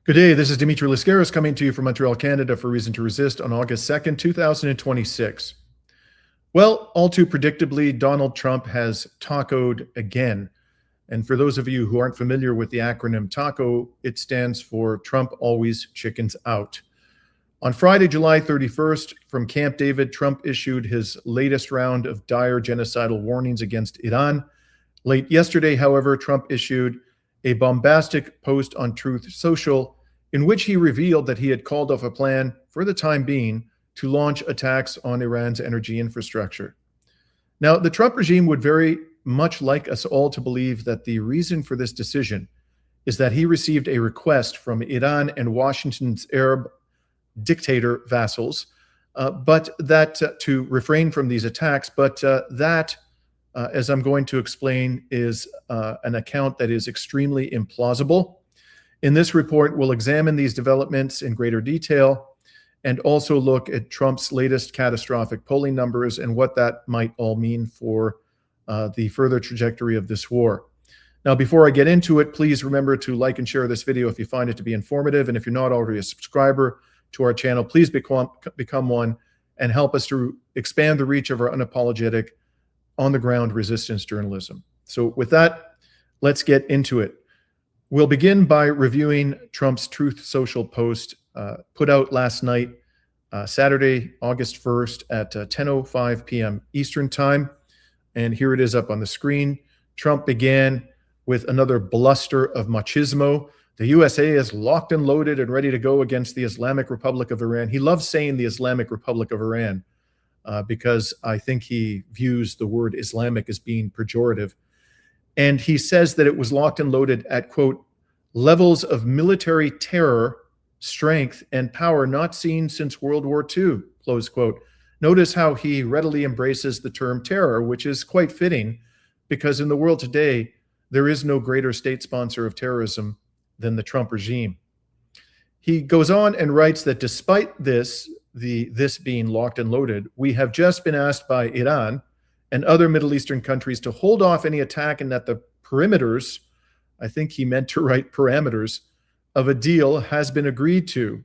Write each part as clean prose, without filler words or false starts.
Good day. This is Dimitri Lascaris coming to you from Montreal, Canada for Reason to Resist on August 2nd, 2026. Well, all too predictably, Donald Trump has tacoed again. And for those of you who aren't familiar with the acronym TACO, it stands for Trump Always Chickens Out. On Friday, July 31st, from Camp David, Trump issued his latest round of dire genocidal warnings against Iran. Late yesterday, however, Trump issued a bombastic post on Truth Social in which he revealed that he had called off a plan, for the time being, to launch attacks on Iran's energy infrastructure. Now, the Trump regime would very much like us all to believe that the reason for this decision is that he received a request from Iran and Washington's Arab dictator vassals, but that to refrain from these attacks, but that, as I'm going to explain, is an account that is extremely implausible. In this report, we'll examine these developments in greater detail and also look at Trump's latest catastrophic polling numbers and what that might all mean for the further trajectory of this war. Now, before I get into it, please remember to like and share this video if you find it to be informative. And if you're not already a subscriber to our channel, please become one and help us to expand the reach of our unapologetic, on-the-ground resistance journalism. So with that, let's get into it. We'll begin by reviewing Trump's Truth Social post put out last night, Saturday, August 1st at 10:05 p.m. Eastern Time. And here it is up on the screen. Trump began with another bluster of machismo. The USA is locked and loaded and ready to go against the Islamic Republic of Iran. He loves saying the Islamic Republic of Iran because I think he views the word Islamic as being pejorative. And he says that it was locked and loaded at, quote, levels of military terror, strength, and power not seen since World War II, close quote. Notice how he readily embraces the term terror, which is quite fitting because in the world today, there is no greater state sponsor of terrorism than the Trump regime. He goes on and writes that despite this being locked and loaded, we have just been asked by Iran and other Middle Eastern countries to hold off any attack and that the perimeters, I think he meant to write parameters, of a deal has been agreed to.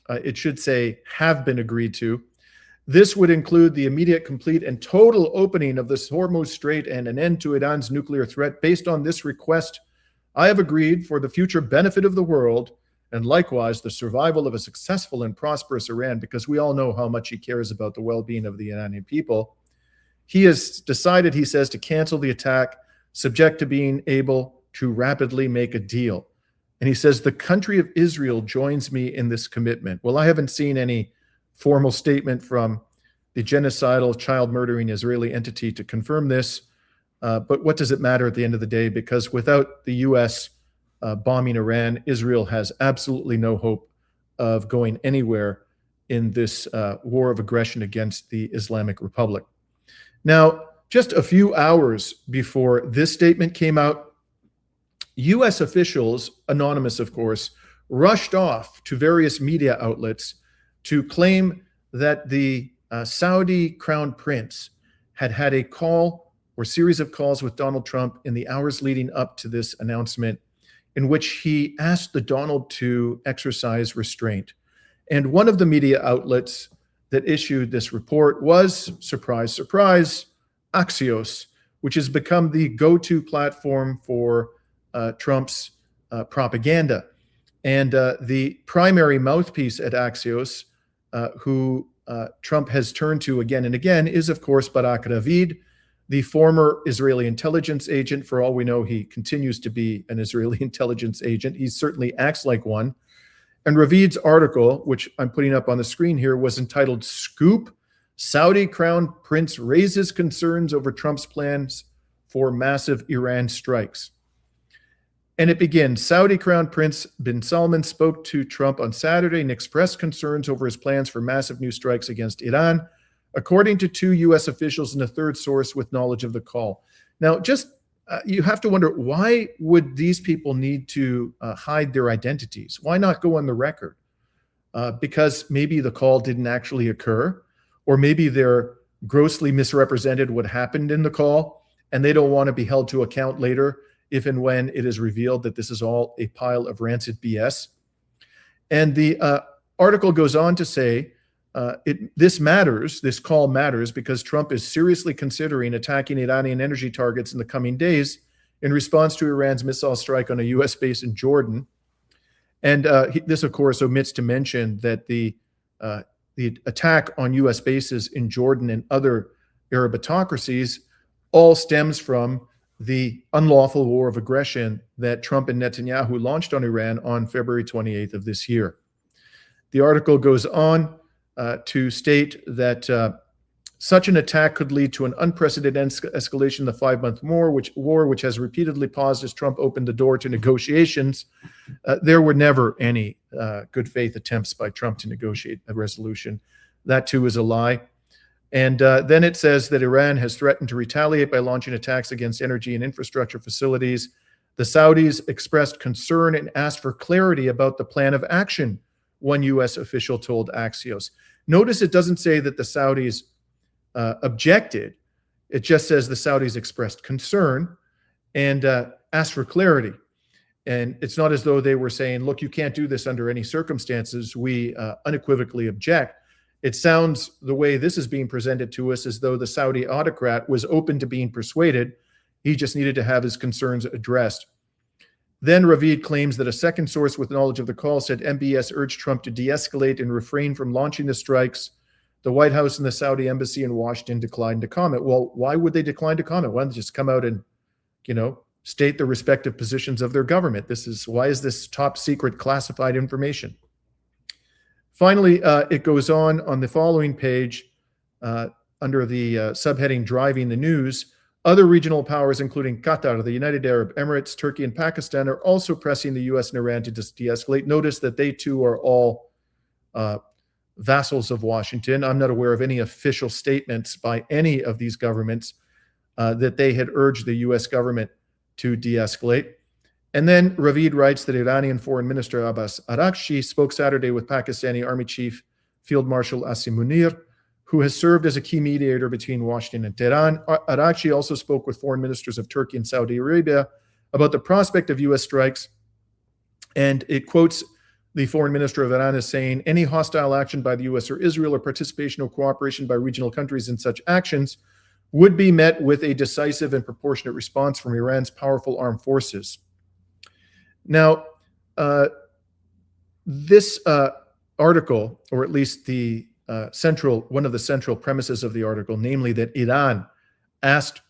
It should say have been agreed to. This would include the immediate, complete, and total opening of the Hormuz Strait and an end to Iran's nuclear threat. Based on this request, I have agreed for the future benefit of the world and likewise the survival of a successful and prosperous Iran, because we all know how much he cares about the well-being of the Iranian people. He has decided, he says, to cancel the attack, subject to being able to rapidly make a deal. And he says, the country of Israel joins me in this commitment. Well, I haven't seen any formal statement from the genocidal, child-murdering Israeli entity to confirm this. But what does it matter at the end of the day? Because without the U.S. Bombing Iran, Israel has absolutely no hope of going anywhere in this war of aggression against the Islamic Republic. Now, just a few hours before this statement came out, U.S. officials, anonymous of course, rushed off to various media outlets to claim that the Saudi crown prince had had a call or series of calls with Donald Trump in the hours leading up to this announcement in which he asked the Donald to exercise restraint. And one of the media outlets that issued this report was, surprise, surprise, Axios, which has become the go-to platform for Trump's propaganda. And the primary mouthpiece at Axios, who Trump has turned to again and again, is, of course, Barak Ravid, the former Israeli intelligence agent. For all we know, he continues to be an Israeli intelligence agent. He certainly acts like one. And Ravid's article, which I'm putting up on the screen here, was entitled Scoop, Saudi Crown Prince Raises Concerns Over Trump's Plans for Massive Iran Strikes. And it begins, Saudi Crown Prince bin Salman spoke to Trump on Saturday and expressed concerns over his plans for massive new strikes against Iran, according to two U.S. officials and a third source with knowledge of the call. Now, you have to wonder, why would these people need to hide their identities? Why not go on the record? Because maybe the call didn't actually occur, or maybe they're grossly misrepresented what happened in the call, and they don't want to be held to account later if and when it is revealed that this is all a pile of rancid BS. And the article goes on to say, this call matters because Trump is seriously considering attacking Iranian energy targets in the coming days in response to Iran's missile strike on a U.S. base in Jordan. And this, of course, omits to mention that the attack on U.S. bases in Jordan and other Arab autocracies all stems from the unlawful war of aggression that Trump and Netanyahu launched on Iran on February 28th of this year. The article goes on to state that such an attack could lead to an unprecedented escalation in the 5-month war, which has repeatedly paused as Trump opened the door to negotiations. There were never any good faith attempts by Trump to negotiate a resolution. That too is a lie. And then it says that Iran has threatened to retaliate by launching attacks against energy and infrastructure facilities. The Saudis expressed concern and asked for clarity about the plan of action, one U.S. official told Axios. Notice it doesn't say that the Saudis objected. It just says the Saudis expressed concern and asked for clarity. And it's not as though they were saying, look, you can't do this under any circumstances. We unequivocally object. It sounds, the way this is being presented to us, as though the Saudi autocrat was open to being persuaded. He just needed to have his concerns addressed. Then Ravid claims that a second source with knowledge of the call said MBS urged Trump to de-escalate and refrain from launching the strikes. The White House and the Saudi embassy in Washington declined to comment. Well, why would they decline to comment? Why don't they just come out and, state the respective positions of their government? Why is this top secret classified information? Finally, it goes on the following page under the subheading Driving the News. Other regional powers, including Qatar, the United Arab Emirates, Turkey, and Pakistan, are also pressing the U.S. and Iran to de-escalate. Notice that they too are all vassals of Washington. I'm not aware of any official statements by any of these governments that they had urged the U.S. government to de-escalate. And then Ravid writes that Iranian Foreign Minister Abbas Araghchi spoke Saturday with Pakistani Army Chief Field Marshal Asim Munir, who has served as a key mediator between Washington and Tehran. Araghchi also spoke with foreign ministers of Turkey and Saudi Arabia about the prospect of U.S. strikes. And it quotes the foreign minister of Iran as saying, any hostile action by the U.S. or Israel or participation or cooperation by regional countries in such actions would be met with a decisive and proportionate response from Iran's powerful armed forces. Now, this article, or at least the one of the central premises of the article, namely that Iran asked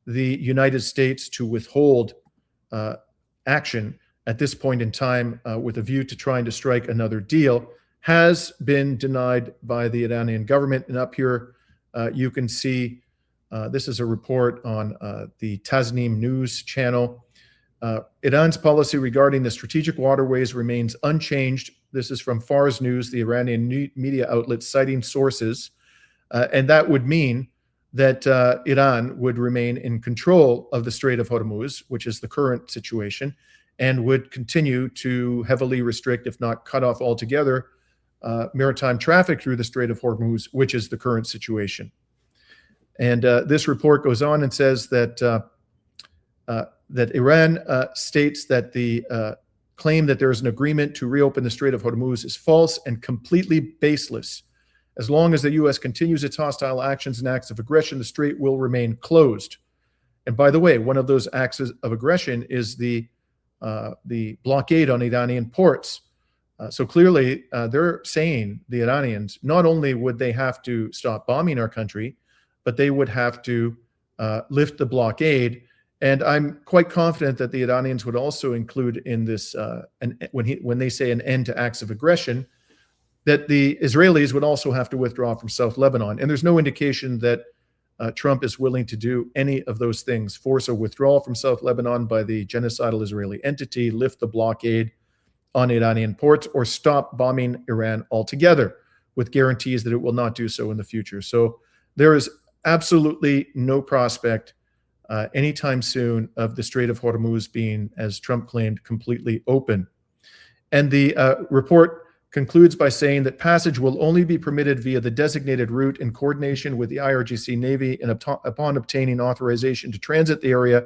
the United States to withhold action at this point in time with a view to trying to strike another deal, has been denied by the Iranian government. And up here, you can see this is a report on the Tasnim news channel. Iran's policy regarding the strategic waterways remains unchanged. This is from Fars News, the Iranian media outlet, citing sources. And that would mean that Iran would remain in control of the Strait of Hormuz, which is the current situation, and would continue to heavily restrict, if not cut off altogether, maritime traffic through the Strait of Hormuz, which is the current situation. And this report goes on and says that Iran states that the claim that there is an agreement to reopen the Strait of Hormuz is false and completely baseless. As long as the U.S. continues its hostile actions and acts of aggression, the strait will remain closed. And by the way, one of those acts of aggression is the blockade on Iranian ports. So clearly, they're saying, the Iranians, not only would they have to stop bombing our country, but they would have to lift the blockade. And I'm quite confident that the Iranians would also include in this, when they say an end to acts of aggression, that the Israelis would also have to withdraw from South Lebanon. And there's no indication that Trump is willing to do any of those things, force a withdrawal from South Lebanon by the genocidal Israeli entity, lift the blockade on Iranian ports, or stop bombing Iran altogether, with guarantees that it will not do so in the future. So there is absolutely no prospect anytime soon of the Strait of Hormuz being, as Trump claimed, completely open. And the report concludes by saying that passage will only be permitted via the designated route in coordination with the IRGC Navy, and upon obtaining authorization to transit the area,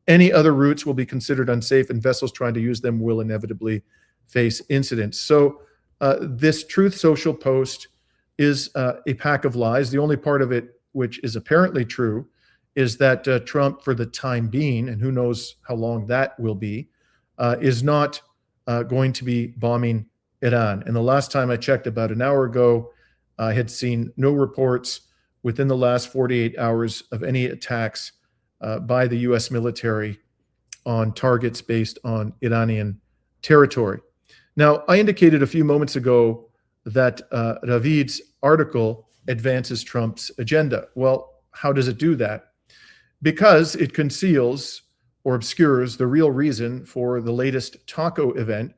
any other routes will be considered unsafe, and vessels trying to use them will inevitably face incidents. So This Truth Social post is a pack of lies. The only part of it which is apparently true is that Trump, for the time being, and who knows how long that will be, is not going to be bombing Iran. And the last time I checked, about an hour ago, I had seen no reports within the last 48 hours of any attacks by the US military on targets based on Iranian territory. Now, I indicated a few moments ago that Ravid's article advances Trump's agenda. Well, how does it do that? Because it conceals or obscures the real reason for the latest taco event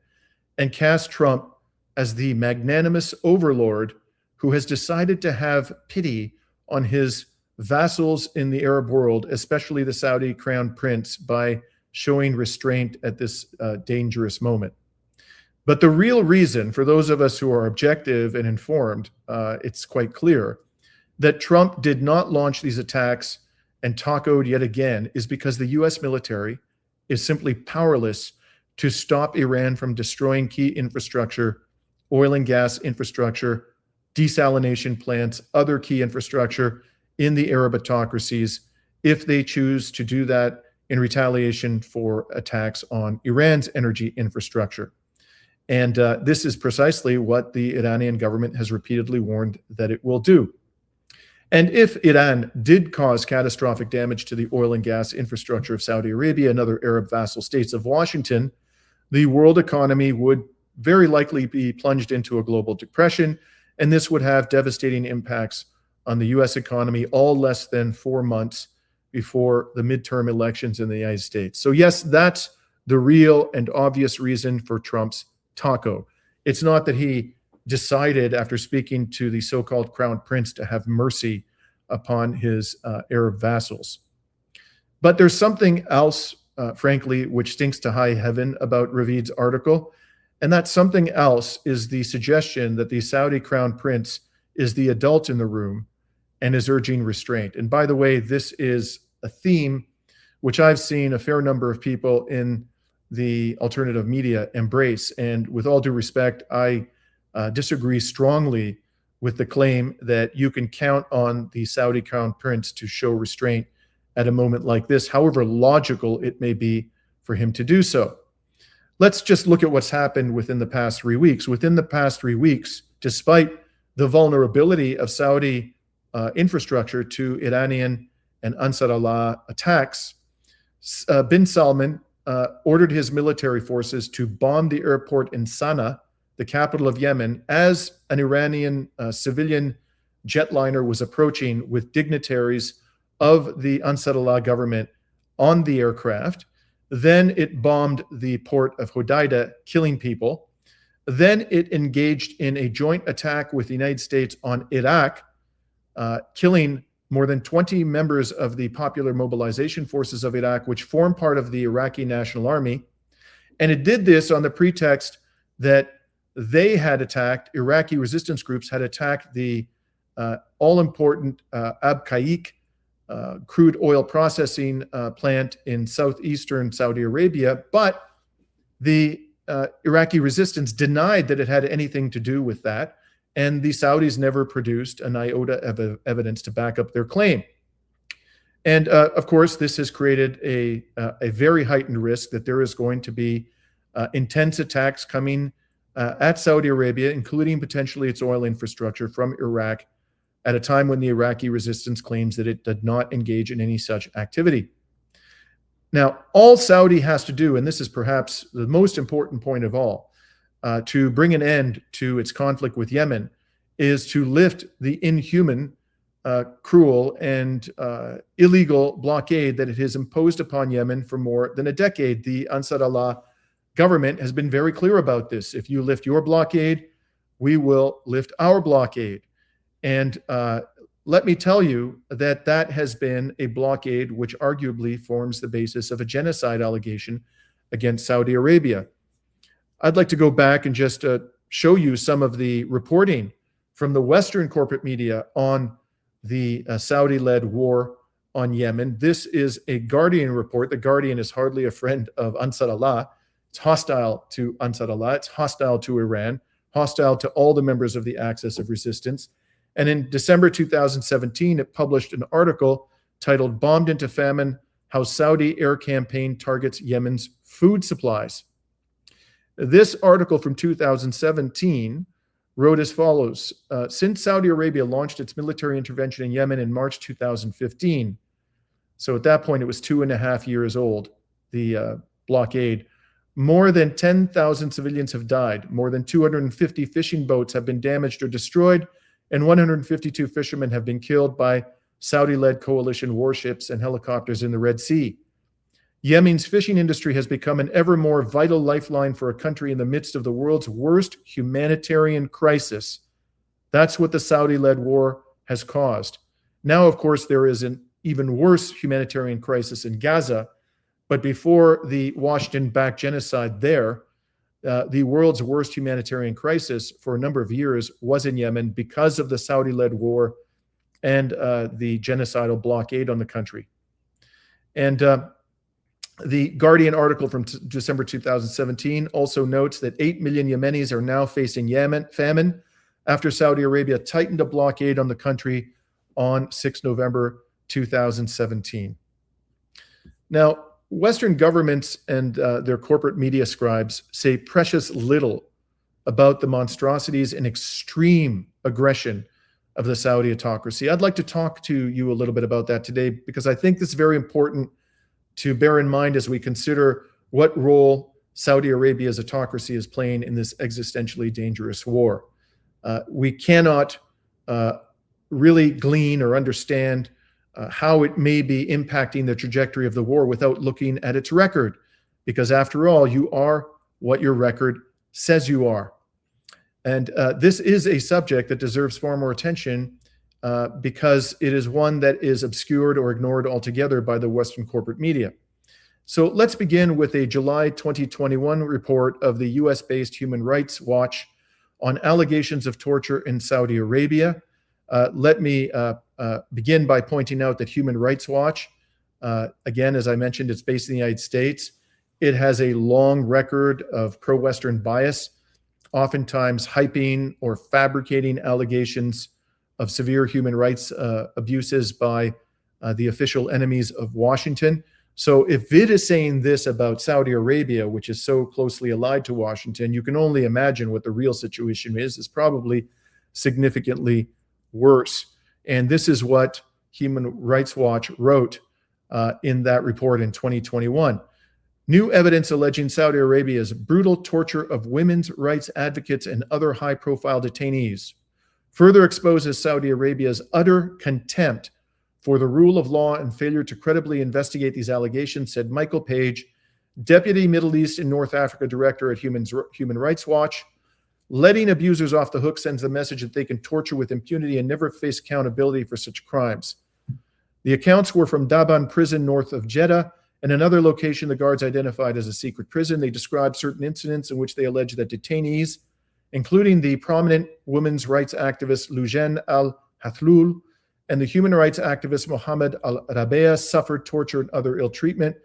and casts Trump as the magnanimous overlord who has decided to have pity on his vassals in the Arab world, especially the Saudi crown prince, by showing restraint at this dangerous moment. But the real reason, for those of us who are objective and informed, it's quite clear that Trump did not launch these attacks and tacoed yet again is because the US military is simply powerless to stop Iran from destroying key infrastructure, oil and gas infrastructure, desalination plants, other key infrastructure in the Arab autocracies, if they choose to do that in retaliation for attacks on Iran's energy infrastructure. And this is precisely what the Iranian government has repeatedly warned that it will do. And if Iran did cause catastrophic damage to the oil and gas infrastructure of Saudi Arabia and other Arab vassal states of Washington, the world economy would very likely be plunged into a global depression, and this would have devastating impacts on the US economy all less than 4 months before the midterm elections in the United States. So yes, that's the real and obvious reason for Trump's taco. It's not that he decided, after speaking to the so-called crown prince, to have mercy upon his Arab vassals. But there's something else, frankly, which stinks to high heaven about Ravid's article, and that something else is the suggestion that the Saudi crown prince is the adult in the room and is urging restraint. And by the way, this is a theme which I've seen a fair number of people in the alternative media embrace. And with all due respect, I disagree strongly with the claim that you can count on the Saudi crown prince to show restraint at a moment like this, however logical it may be for him to do so. Let's just look at what's happened within the past 3 weeks. Within the past 3 weeks, despite the vulnerability of Saudi infrastructure to Iranian and Ansar Allah attacks, bin Salman ordered his military forces to bomb the airport in Sana'a, the capital of Yemen, as an Iranian civilian jetliner was approaching with dignitaries of the Ansar Allah government on the aircraft. Then it bombed the port of Hodeidah, killing people. Then it engaged in a joint attack with the United States on Iraq, killing more than 20 members of the Popular Mobilization Forces of Iraq, which form part of the Iraqi National Army. And it did this on the pretext that they had attacked, Iraqi resistance groups had attacked the all-important Abqaiq crude oil processing plant in southeastern Saudi Arabia, but the Iraqi resistance denied that it had anything to do with that, and the Saudis never produced an iota of evidence to back up their claim. And of course, this has created a very heightened risk that there is going to be intense attacks coming at Saudi Arabia, including potentially its oil infrastructure from Iraq, at a time when the Iraqi resistance claims that it did not engage in any such activity. Now, all Saudi has to do, and this is perhaps the most important point of all, to bring an end to its conflict with Yemen, is to lift the inhuman, cruel, and illegal blockade that it has imposed upon Yemen for more than a decade. The Ansar Allah government has been very clear about this. If you lift your blockade, we will lift our blockade. And let me tell you that that has been a blockade which arguably forms the basis of a genocide allegation against Saudi Arabia. I'd like to go back and just show you some of the reporting from the Western corporate media on the Saudi-led war on Yemen. This is a Guardian report. The Guardian is hardly a friend of Ansar Allah. It's hostile to Ansar Allah. It's hostile to Iran, hostile to all the members of the axis of resistance. And in December 2017, it published an article titled "Bombed into Famine: How Saudi Air Campaign Targets Yemen's Food Supplies." This article from 2017 wrote as follows: since Saudi Arabia launched its military intervention in Yemen in March 2015, so at that point it was 2.5 years old, the blockade, more than 10,000 civilians have died, more than 250 fishing boats have been damaged or destroyed, and 152 fishermen have been killed by Saudi-led coalition warships and helicopters in the Red Sea. Yemen's fishing industry has become an ever more vital lifeline for a country in the midst of the world's worst humanitarian crisis. That's what the Saudi-led war has caused. Now, of course, there is an even worse humanitarian crisis in Gaza, but before the Washington-backed genocide there, the world's worst humanitarian crisis for a number of years was in Yemen because of the Saudi-led war and the genocidal blockade on the country. And the Guardian article from December 2017 also notes that 8 million Yemenis are now facing famine after Saudi Arabia tightened a blockade on the country on 6 November 2017. Now, Western governments and their corporate media scribes say precious little about the monstrosities and extreme aggression of the Saudi autocracy. I'd like to talk to you a little bit about that today because I think this is very important to bear in mind as we consider what role Saudi Arabia's autocracy is playing in this existentially dangerous war. We cannot really glean or understand how it may be impacting the trajectory of the war without looking at its record, because after all, you are what your record says you are. And this is a subject that deserves far more attention because it is one that is obscured or ignored altogether by the Western corporate media. So let's begin with a July 2021 report of the US-based Human Rights Watch on allegations of torture in Saudi Arabia. Let me begin by pointing out that Human Rights Watch, again, as I mentioned, it's based in the United States. It has a long record of pro-Western bias, oftentimes hyping or fabricating allegations of severe human rights abuses by the official enemies of Washington. So if it is saying this about Saudi Arabia, which is so closely allied to Washington, you can only imagine what the real situation is. It's probably significantly worse. And this is what Human Rights Watch wrote in that report in 2021. New evidence alleging Saudi Arabia's brutal torture of women's rights advocates and other high-profile detainees further exposes Saudi Arabia's utter contempt for the rule of law and failure to credibly investigate these allegations, said Michael Page, Deputy Middle East and North Africa Director at Human Rights Watch. Letting abusers off the hook sends the message that they can torture with impunity and never face accountability for such crimes. The accounts were from Daban prison north of Jeddah and another location the guards identified as a secret prison. They described certain incidents in which they alleged that detainees, including the prominent women's rights activist Loujain al-Hathlul and the human rights activist Mohammed al-Rabea, suffered torture and other ill treatment.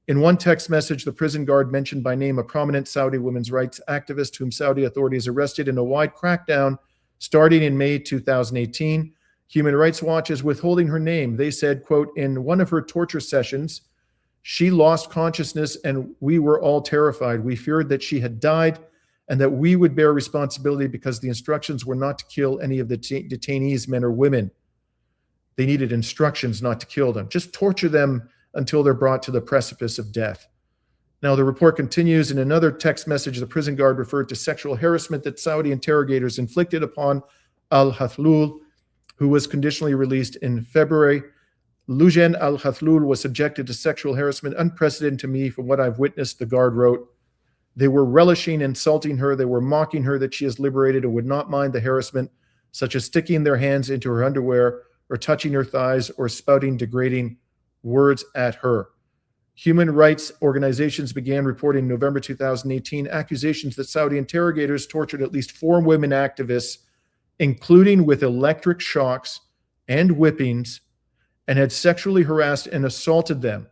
In one text message, the prison guard mentioned by name a prominent Saudi women's rights activist whom Saudi authorities arrested in a wide crackdown starting in May 2018. Human Rights Watch is withholding her name. They said, quote, in one of her torture sessions, she lost consciousness and we were all terrified. We feared that she had died and that we would bear responsibility because the instructions were not to kill any of the detainees, men or women. They needed instructions not to kill them. Just torture them until they're brought to the precipice of death. Now, the report continues. In another text message, the prison guard referred to sexual harassment that Saudi interrogators inflicted upon al-Hathlul, who was conditionally released in February. Loujain al-Hathlul was subjected to sexual harassment unprecedented to me from what I've witnessed, the guard wrote. They were relishing insulting her. They were mocking her that she is liberated and would not mind the harassment, such as sticking their hands into her underwear or touching her thighs or spouting degrading words at her. Human rights organizations began reporting in November 2018 accusations that Saudi interrogators tortured at least 4 women activists, including with electric shocks and whippings, and had sexually harassed and assaulted them.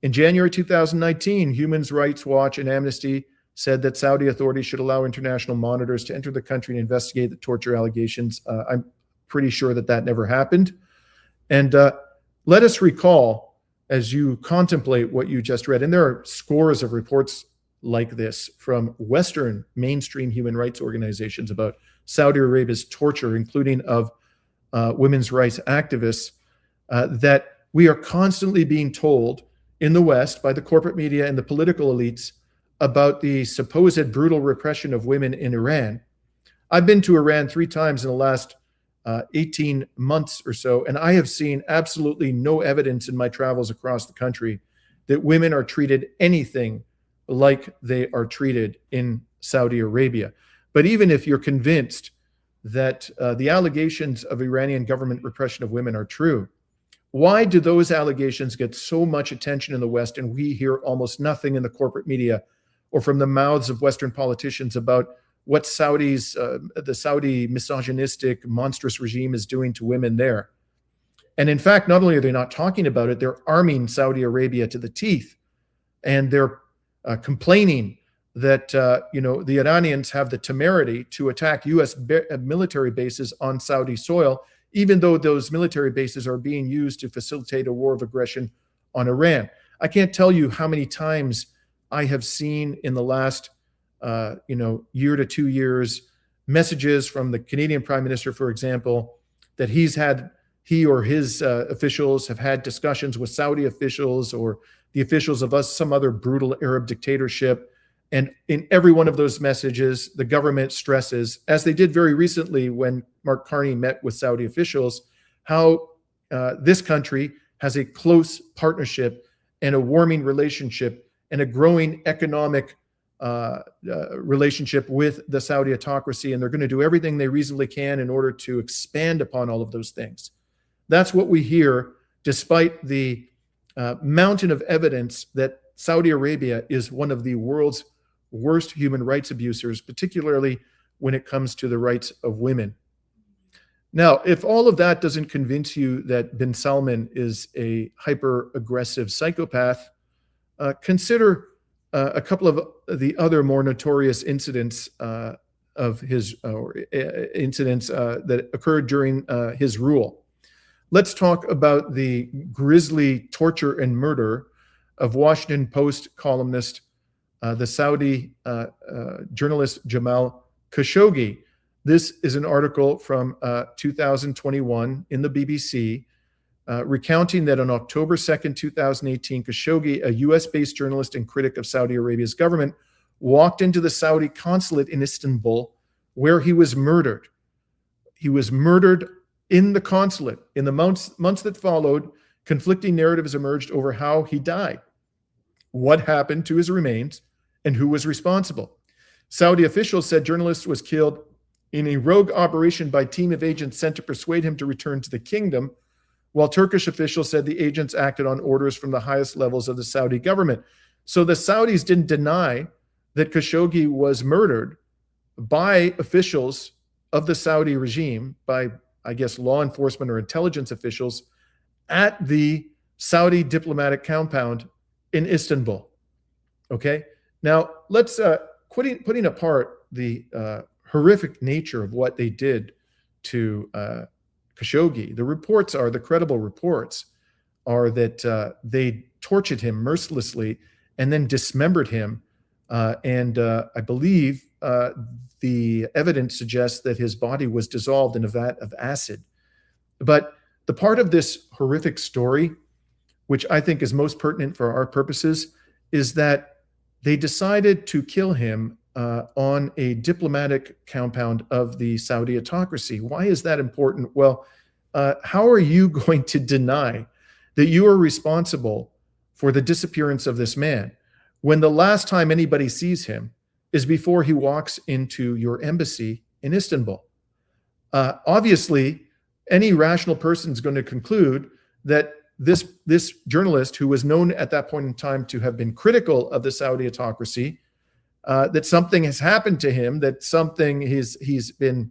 In January 2019, Human Rights Watch and Amnesty said that Saudi authorities should allow international monitors to enter the country and investigate the torture allegations. I'm pretty sure that that never happened. And let us recall, as you contemplate what you just read, and there are scores of reports like this from Western mainstream human rights organizations about Saudi Arabia's torture, including of women's rights activists, that we are constantly being told in the West by the corporate media and the political elites about the supposed brutal repression of women in Iran. I've been to Iran 3 times in the last 18 months or so, and I have seen absolutely no evidence in my travels across the country that women are treated anything like they are treated in Saudi Arabia. But even if you're convinced that the allegations of Iranian government repression of women are true, why do those allegations get so much attention in the West and we hear almost nothing in the corporate media or from the mouths of Western politicians about what the Saudi misogynistic, monstrous regime is doing to women there? And in fact, not only are they not talking about it, they're arming Saudi Arabia to the teeth, and they're complaining that the Iranians have the temerity to attack U.S. military bases on Saudi soil, even though those military bases are being used to facilitate a war of aggression on Iran. I can't tell you how many times I have seen in the last year to 2 years messages from the Canadian Prime Minister, for example, that he or his officials have had discussions with Saudi officials or the officials of some other brutal Arab dictatorship. And in every one of those messages, the government stresses, as they did very recently when Mark Carney met with Saudi officials, how this country has a close partnership and a warming relationship and a growing economic relationship with the Saudi autocracy. And they're going to do everything they reasonably can in order to expand upon all of those things. That's what we hear, despite the mountain of evidence that Saudi Arabia is one of the world's worst human rights abusers, particularly when it comes to the rights of women. Now, if all of that doesn't convince you that bin Salman is a hyper-aggressive psychopath, consider a couple of the other more notorious incidents of his incidents that occurred during his rule. Let's talk about the grisly torture and murder of Washington Post columnist, the Saudi journalist Jamal Khashoggi. This is an article from 2021 in the BBC, recounting that on October 2nd, 2018, Khashoggi, a US-based journalist and critic of Saudi Arabia's government, walked into the Saudi consulate in Istanbul, where he was murdered. He was murdered in the consulate. In the months that followed, conflicting narratives emerged over how he died, what happened to his remains, and who was responsible. Saudi officials said journalist was killed in a rogue operation by a team of agents sent to persuade him to return to the kingdom, while Turkish officials said the agents acted on orders from the highest levels of the Saudi government. So the Saudis didn't deny that Khashoggi was murdered by officials of the Saudi regime, by, I guess, law enforcement or intelligence officials at the Saudi diplomatic compound in Istanbul. Okay? Now, let's, putting apart the horrific nature of what they did to Khashoggi, the credible reports are that they tortured him mercilessly and then dismembered him. And I believe the evidence suggests that his body was dissolved in a vat of acid. But the part of this horrific story, which I think is most pertinent for our purposes, is that they decided to kill him on a diplomatic compound of the Saudi autocracy. Why is that important? Well, how are you going to deny that you are responsible for the disappearance of this man when the last time anybody sees him is before he walks into your embassy in Istanbul? Obviously, any rational person is going to conclude that this journalist, who was known at that point in time to have been critical of the Saudi autocracy, that something has happened to him, that he's been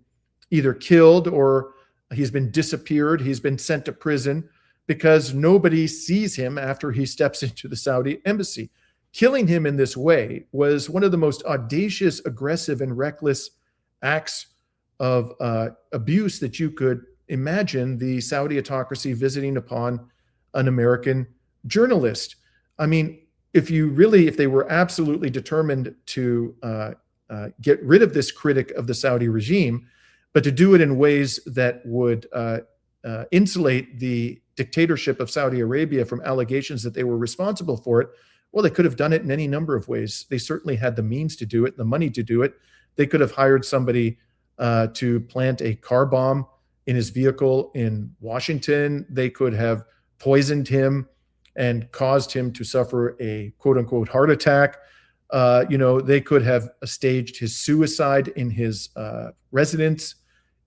either killed or he's been disappeared, he's been sent to prison because nobody sees him after he steps into the Saudi embassy. killing him in this way was one of the most audacious, aggressive, and reckless acts of abuse that you could imagine the Saudi autocracy visiting upon an American journalist. I mean, if they were absolutely determined to get rid of this critic of the Saudi regime, but to do it in ways that would insulate the dictatorship of Saudi Arabia from allegations that they were responsible for it, well, they could have done it in any number of ways. They certainly had the means to do it, the money to do it. They could have hired somebody to plant a car bomb in his vehicle in Washington. They could have poisoned him and caused him to suffer a quote unquote heart attack. They could have staged his suicide in his residence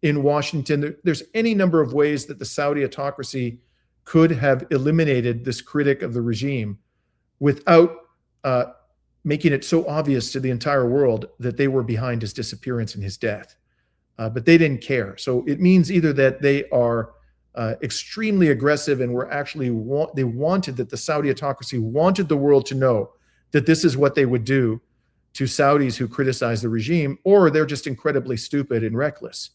in Washington. There's any number of ways that the Saudi autocracy could have eliminated this critic of the regime without making it so obvious to the entire world that they were behind his disappearance and his death. But they didn't care. So it means either that they are extremely aggressive and were actually they wanted that the Saudi autocracy wanted the world to know that this is what they would do to Saudis who criticize the regime, or they're just incredibly stupid and reckless.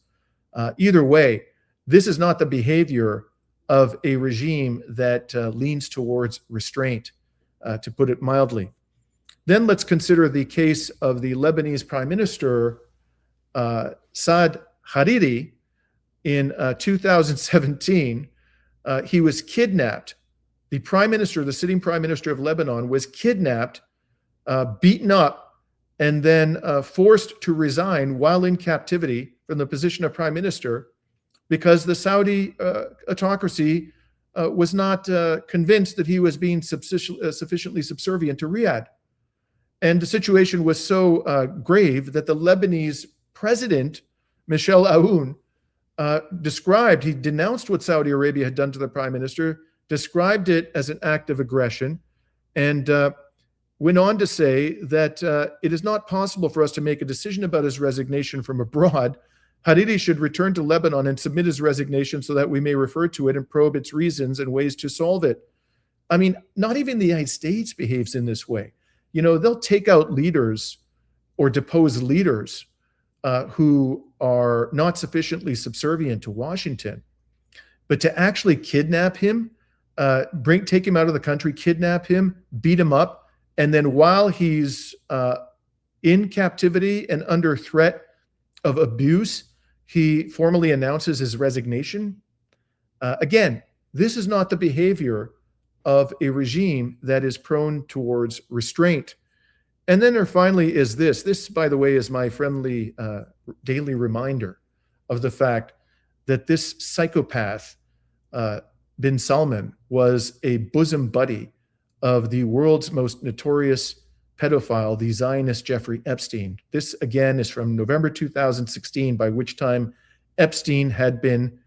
Either way, this is not the behavior of a regime that leans towards restraint, to put it mildly. Then let's consider the case of the Lebanese Prime Minister, Saad Hariri. In 2017, he was kidnapped. The prime minister, the sitting prime minister of Lebanon, was kidnapped, beaten up, and then forced to resign while in captivity from the position of prime minister because the Saudi autocracy was not convinced that he was being sufficiently subservient to Riyadh. And the situation was so grave that the Lebanese president, Michel Aoun, he denounced what Saudi Arabia had done to the prime minister, described it as an act of aggression, and went on to say that it is not possible for us to make a decision about his resignation from abroad. Hariri should return to Lebanon and submit his resignation so that we may refer to it and probe its reasons and ways to solve it. I mean, not even the United States behaves in this way. They'll take out leaders or depose leaders who are not sufficiently subservient to Washington. But to actually kidnap him, take him out of the country, kidnap him, beat him up, and then while he's in captivity and under threat of abuse, he formally announces his resignation. Again, this is not the behavior of a regime that is prone towards restraint. And then there finally is this. This, by the way, is my friendly daily reminder of the fact that this psychopath, bin Salman, was a bosom buddy of the world's most notorious pedophile, the Zionist Jeffrey Epstein. This, again, is from November 2016, by which time Epstein had been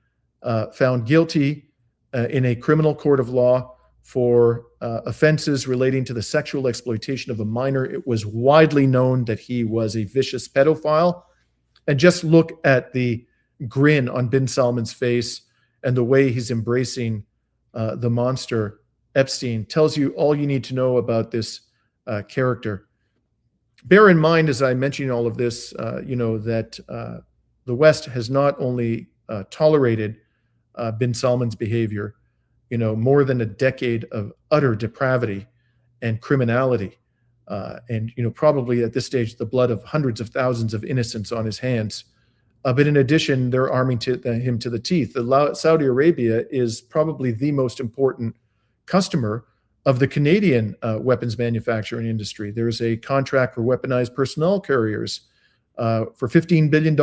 found guilty in a criminal court of law for offenses relating to the sexual exploitation of a minor. It was widely known that he was a vicious pedophile. And just look at the grin on bin Salman's face and the way he's embracing the monster Epstein tells you all you need to know about this character. Bear in mind, as I mention all of this, that the West has not only tolerated bin Salman's behavior, more than a decade of utter depravity and criminality, and probably at this stage the blood of hundreds of thousands of innocents on his hands. But in addition, they're arming him to the teeth. Saudi Arabia is probably the most important customer of the Canadian weapons manufacturing industry. There's a contract for weaponized personnel carriers for $15 billion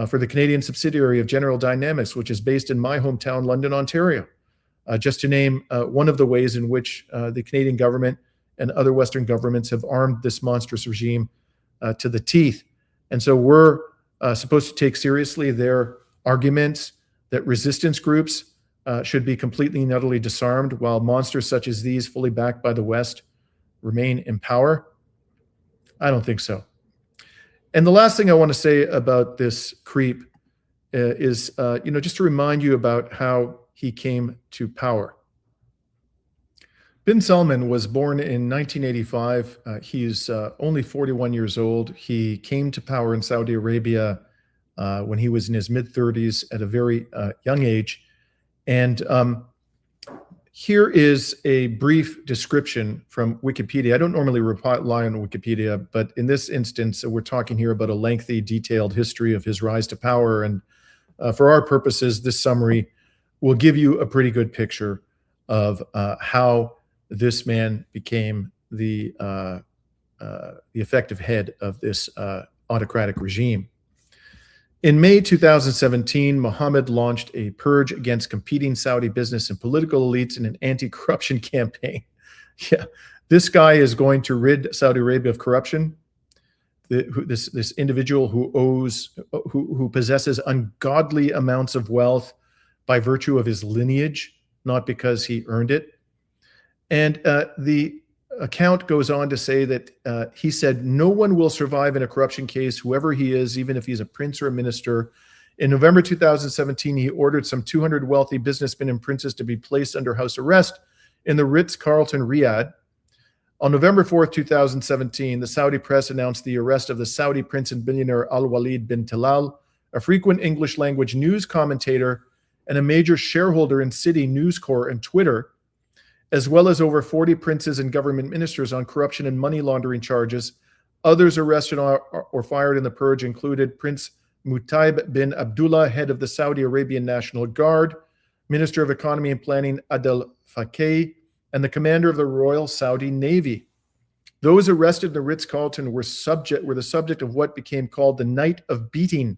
for the Canadian subsidiary of General Dynamics, which is based in my hometown, London, Ontario. Just to name one of the ways in which the Canadian government and other Western governments have armed this monstrous regime to the teeth. And so we're supposed to take seriously their arguments that resistance groups should be completely and utterly disarmed while monsters such as these, fully backed by the West, remain in power? I don't think so. And the last thing I want to say about this creep is, just to remind you about how he came to power. Bin Salman was born in 1985. He's only 41 years old. He came to power in Saudi Arabia when he was in his mid-30s at a very young age. And here is a brief description from Wikipedia. I don't normally rely on Wikipedia, but in this instance, we're talking here about a lengthy, detailed history of his rise to power. And for our purposes, this summary will give you a pretty good picture of how this man became the effective head of this autocratic regime. In May 2017, Mohammed launched a purge against competing Saudi business and political elites in an anti-corruption campaign. Yeah, this guy is going to rid Saudi Arabia of corruption. This individual who possesses ungodly amounts of wealth by virtue of his lineage, not because he earned it. And the account goes on to say that he said, no one will survive in a corruption case, whoever he is, even if he's a prince or a minister. In November 2017, he ordered some 200 wealthy businessmen and princes to be placed under house arrest in the Ritz-Carlton Riyadh. On November 4th, 2017, the Saudi press announced the arrest of the Saudi prince and billionaire Al-Walid bin Talal, a frequent English language news commentator and a major shareholder in City News Corp and Twitter, as well as over 40 princes and government ministers on corruption and money laundering charges. Others arrested or fired in the purge included Prince Mutaib bin Abdullah, head of the Saudi Arabian National Guard, Minister of Economy and Planning Adel Fakih, and the commander of the Royal Saudi Navy. Those arrested in the Ritz-Carlton were the subject of what became called the Night of Beating.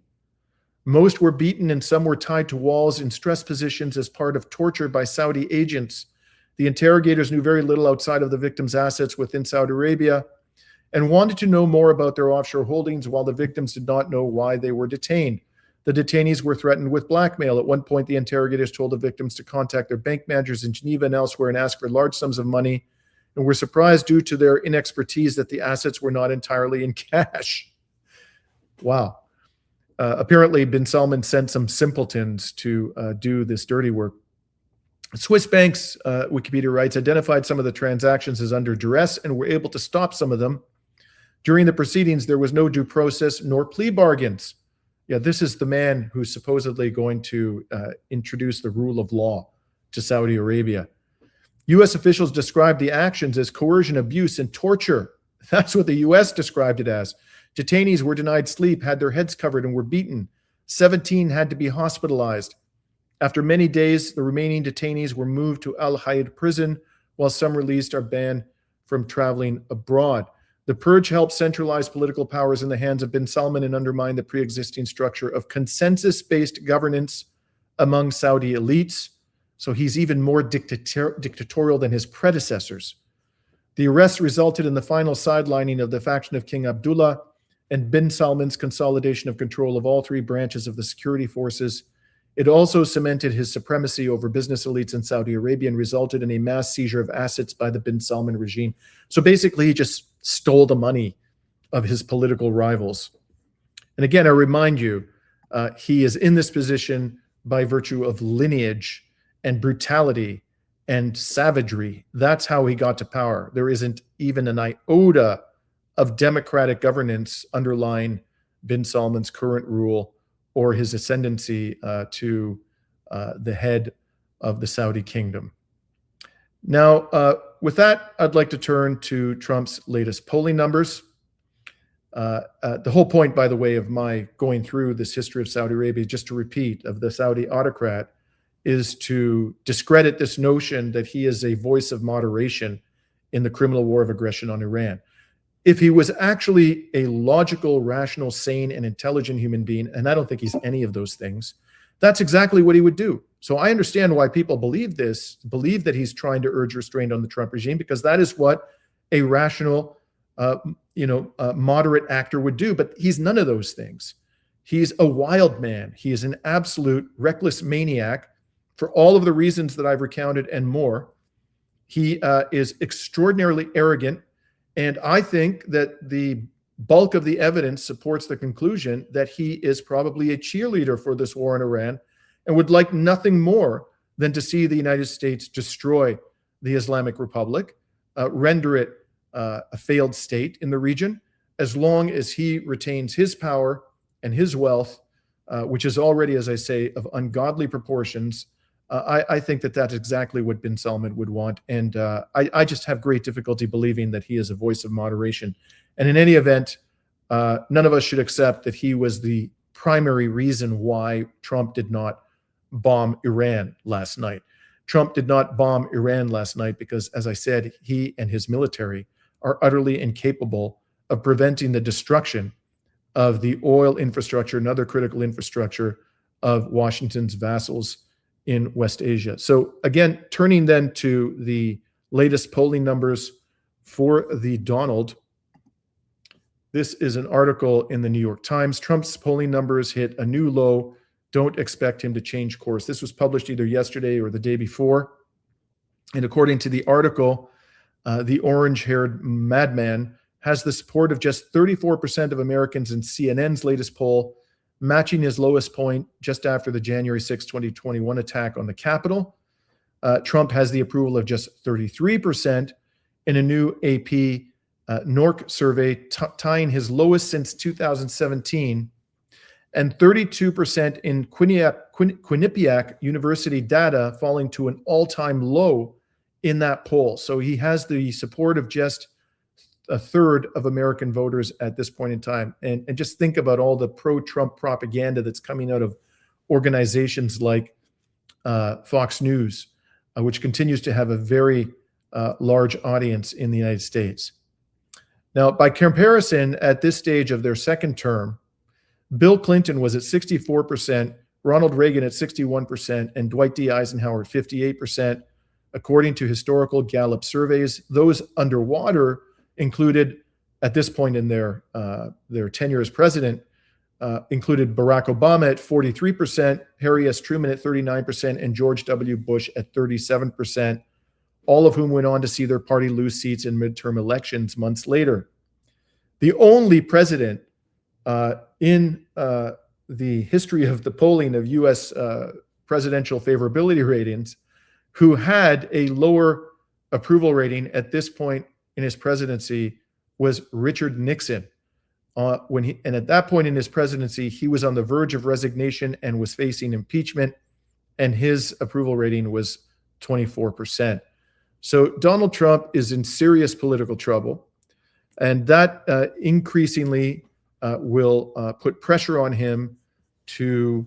Most were beaten and some were tied to walls in stress positions as part of torture by Saudi agents. The interrogators knew very little outside of the victims' assets within Saudi Arabia and wanted to know more about their offshore holdings, while the victims did not know why they were detained. The detainees were threatened with blackmail. At one point, the interrogators told the victims to contact their bank managers in Geneva and elsewhere and ask for large sums of money, and were surprised due to their inexpertise that the assets were not entirely in cash. Wow. Apparently, bin Salman sent some simpletons to do this dirty work. Swiss banks, Wikipedia writes, identified some of the transactions as under duress and were able to stop some of them. During the proceedings, there was no due process nor plea bargains. Yeah, this is the man who's supposedly going to introduce the rule of law to Saudi Arabia. U.S. officials described the actions as coercion, abuse, and torture. That's what the U.S. described it as. Detainees were denied sleep, had their heads covered, and were beaten. 17 had to be hospitalized. After many days, the remaining detainees were moved to Al Hayat prison, while some released are banned from traveling abroad. The purge helped centralize political powers in the hands of bin Salman and undermine the pre-existing structure of consensus-based governance among Saudi elites. So he's even more dictatorial than his predecessors. The arrest resulted in the final sidelining of the faction of King Abdullah and bin Salman's consolidation of control of all three branches of the security forces. It also cemented his supremacy over business elites in Saudi Arabia and resulted in a mass seizure of assets by the bin Salman regime. So basically, he just stole the money of his political rivals. And again, I remind you, he is in this position by virtue of lineage and brutality and savagery. That's how he got to power. There isn't even an iota of democratic governance underlying bin Salman's current rule or his ascendancy to the head of the Saudi kingdom. Now, with that, I'd like to turn to Trump's latest polling numbers. The whole point, by the way, of my going through this history of Saudi Arabia, just to repeat, of the Saudi autocrat, is to discredit this notion that he is a voice of moderation in the criminal war of aggression on Iran. If he was actually a logical, rational, sane, and intelligent human being, and I don't think he's any of those things, that's exactly what he would do. So I understand why people believe that he's trying to urge restraint on the Trump regime, because that is what a rational, moderate actor would do. But he's none of those things. He's a wild man. He is an absolute reckless maniac for all of the reasons that I've recounted and more. He is extraordinarily arrogant. And I think that the bulk of the evidence supports the conclusion that he is probably a cheerleader for this war in Iran and would like nothing more than to see the United States destroy the Islamic Republic, render it a failed state in the region, as long as he retains his power and his wealth, which is already, as I say, of ungodly proportions. I think that that's exactly what bin Salman would want. And I just have great difficulty believing that he is a voice of moderation. And in any event, none of us should accept that he was the primary reason why Trump did not bomb Iran last night. Trump did not bomb Iran last night because, as I said, he and his military are utterly incapable of preventing the destruction of the oil infrastructure and other critical infrastructure of Washington's vassals in West Asia. So again, turning then to the latest polling numbers for the Donald. This is an article in the New York Times. Trump's polling numbers hit a new low. Don't expect him to change course. This was published either yesterday or the day before. And according to the article, the orange-haired madman has the support of just 34% of Americans in CNN's latest poll, matching his lowest point just after the January 6, 2021 attack on the Capitol. Trump has the approval of just 33% in a new AP NORC survey, tying his lowest since 2017, and 32% in Quinnipiac University data, falling to an all-time low in that poll. So he has the support of just a third of American voters at this point in time. And just think about all the pro-Trump propaganda that's coming out of organizations like Fox News, which continues to have a very large audience in the United States. Now, by comparison, at this stage of their second term, Bill Clinton was at 64%, Ronald Reagan at 61%, and Dwight D. Eisenhower at 58%, according to historical Gallup surveys. Those underwater included, at this point in their tenure as president, included Barack Obama at 43%, Harry S. Truman at 39%, and George W. Bush at 37%, all of whom went on to see their party lose seats in midterm elections months later. The only president in the history of the polling of U.S. Presidential favorability ratings who had a lower approval rating at this point in his presidency was Richard Nixon. And at that point in his presidency, he was on the verge of resignation and was facing impeachment, and his approval rating was 24%. So Donald Trump is in serious political trouble, and that increasingly will put pressure on him to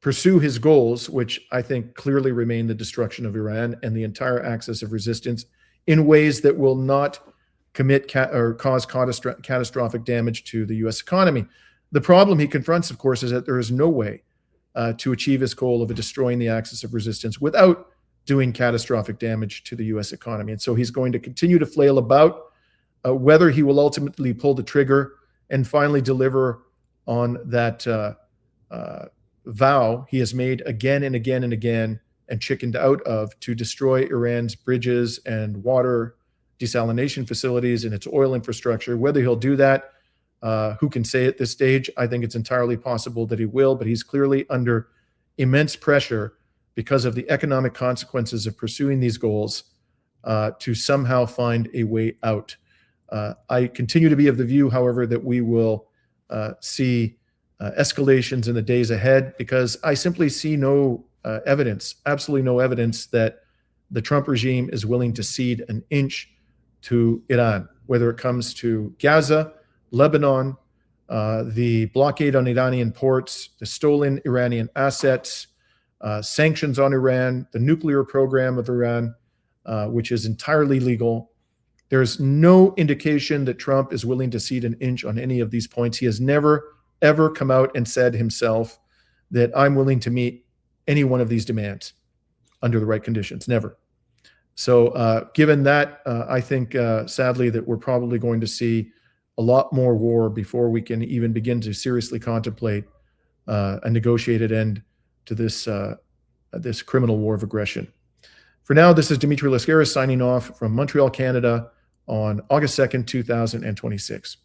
pursue his goals, which I think clearly remain the destruction of Iran and the entire axis of resistance, in ways that will not commit or cause catastrophic damage to the U.S. economy. The problem he confronts, of course, is that there is no way to achieve his goal of destroying the axis of resistance without doing catastrophic damage to the U.S. economy. And so he's going to continue to flail about. Whether he will ultimately pull the trigger and finally deliver on that vow he has made again and again and again and chickened out of, to destroy Iran's bridges and water desalination facilities and its oil infrastructure. Whether he'll do that, who can say at this stage? I think it's entirely possible that he will, but he's clearly under immense pressure because of the economic consequences of pursuing these goals to somehow find a way out. I continue to be of the view, however, that we will see escalations in the days ahead, because I simply see no evidence, absolutely no evidence, that the Trump regime is willing to cede an inch to Iran, whether it comes to Gaza, Lebanon, the blockade on Iranian ports, the stolen Iranian assets, sanctions on Iran, the nuclear program of Iran, which is entirely legal. There's no indication that Trump is willing to cede an inch on any of these points. He has never, ever come out and said himself that I'm willing to meet any one of these demands under the right conditions. Never. So given that, I think, sadly, that we're probably going to see a lot more war before we can even begin to seriously contemplate a negotiated end to this, this criminal war of aggression. For now, this is Dimitri Lascaris signing off from Montreal, Canada on August 2nd, 2026.